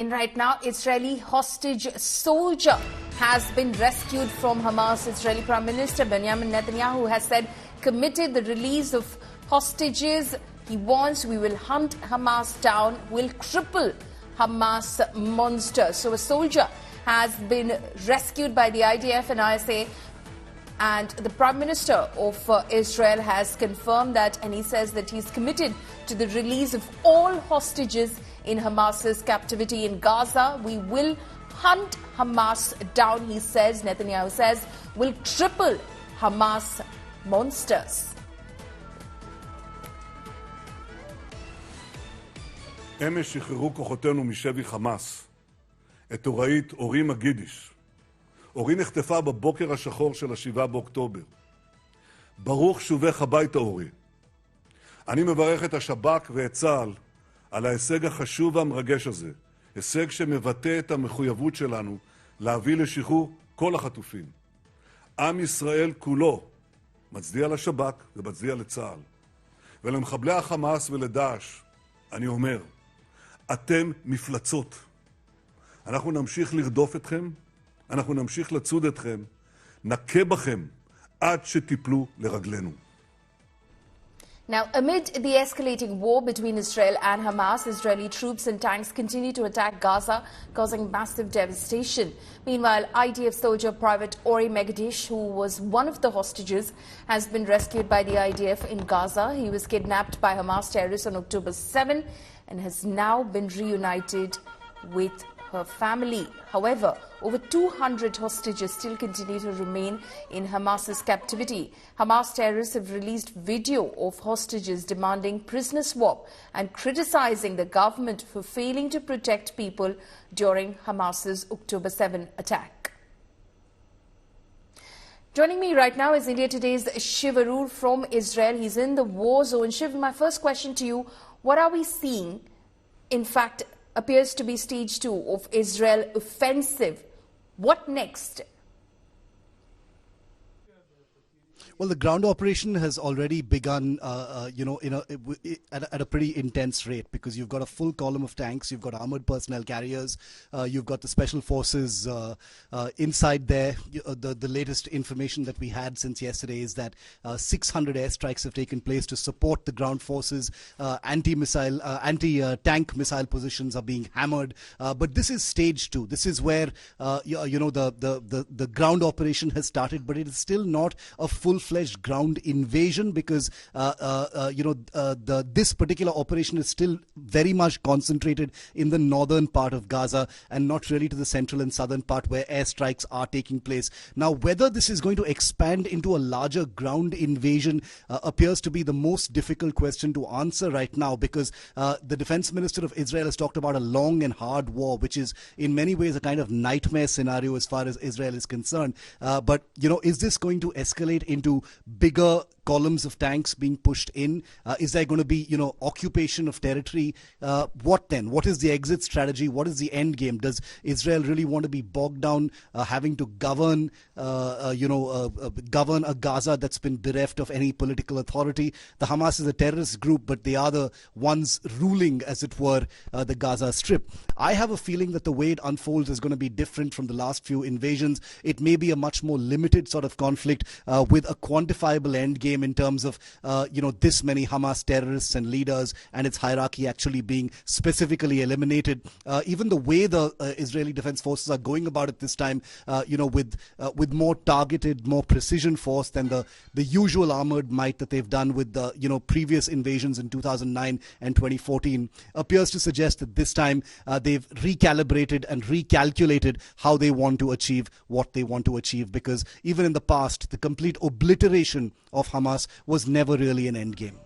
Right now, Israeli hostage soldier has been rescued from Hamas. Israeli Prime Minister Benjamin Netanyahu has said committed the release of hostages. He warns we will hunt Hamas down, will cripple Hamas monsters. So a soldier has been rescued by the IDF and ISA, and the Prime Minister of Israel has confirmed that, and he says that he's committed to the release of all hostages in Hamas's captivity in Gaza. We will hunt Hamas down, he says. Netanyahu says will triple Hamas monsters. אמש שחררו כוחותינו משבי חמאס את הוראית אורי מגידיש. אורי נחטפה בבוקר השחור של ה-7 באוקטובר. ברוך שובך הביתה, אורי. אני מברך את השב"כ ואת צה"ל על ההישג החשוב והמרגש הזה, הישג שמבטא את המחויבות שלנו להביא לשחרור כל החטופים. עם ישראל כולו מצדיע לשב"כ ומצדיע לצה"ל. ולמחבלי החמאס ולדאעש אני אומר, אתם מפלצות. אנחנו נמשיך לרדוף אתכם, אנחנו נמשיך לצוד אתכם, נכה בכם עד שתיפלו לרגלינו. Now, amid the escalating war between Israel and Hamas, Israeli troops and tanks continue to attack Gaza, causing massive devastation. Meanwhile, IDF soldier Private Ori Megadish, who was one of the hostages, has been rescued by the IDF in Gaza. He was kidnapped by Hamas terrorists on October 7 and has now been reunited with her family. However, over 200 hostages still continue to remain in Hamas's captivity. Hamas terrorists have released video of hostages demanding prisoner swap and criticizing the government for failing to protect people during Hamas's October 7 attack. Joining me right now is India Today's Shiv Arur from Israel. He's in the war zone. Shiv, my first question to you, what are we seeing? In fact, appears to be stage 2 of Israel offensive. What next? Well, the ground operation has already begun, at a pretty intense rate, because you've got a full column of tanks, you've got armored personnel carriers, you've got the special forces inside there. The latest information that we had since yesterday is that 600 airstrikes have taken place to support the ground forces. Anti-tank missile positions are being hammered. But this is stage 2. This is where the ground operation has started, but it is still not a full-fledged ground invasion, because this particular operation is still very much concentrated in the northern part of Gaza and not really to the central and southern part where airstrikes are taking place. Now, whether this is going to expand into a larger ground invasion appears to be the most difficult question to answer right now, because the defense minister of Israel has talked about a long and hard war, which is in many ways a kind of nightmare scenario as far as Israel is concerned. But is this going to escalate into bigger columns of tanks being pushed in? Is there going to be, occupation of territory? What then? What is the exit strategy? What is the end game? Does Israel really want to be bogged down having to govern a Gaza that's been bereft of any political authority? The Hamas is a terrorist group, but they are the ones ruling, as it were, the Gaza Strip. I have a feeling that the way it unfolds is going to be different from the last few invasions. It may be a much more limited sort of conflict with a quantifiable end game in terms of, this many Hamas terrorists and leaders and its hierarchy actually being specifically eliminated. Even the way the Israeli Defense Forces are going about it this time, with more targeted, more precision force than the usual armored might that they've done with the, previous invasions in 2009 and 2014, appears to suggest that this time they've recalibrated and recalculated how they want to achieve what they want to achieve, because even in the past, the complete obliteration of Hamas was never really an end game.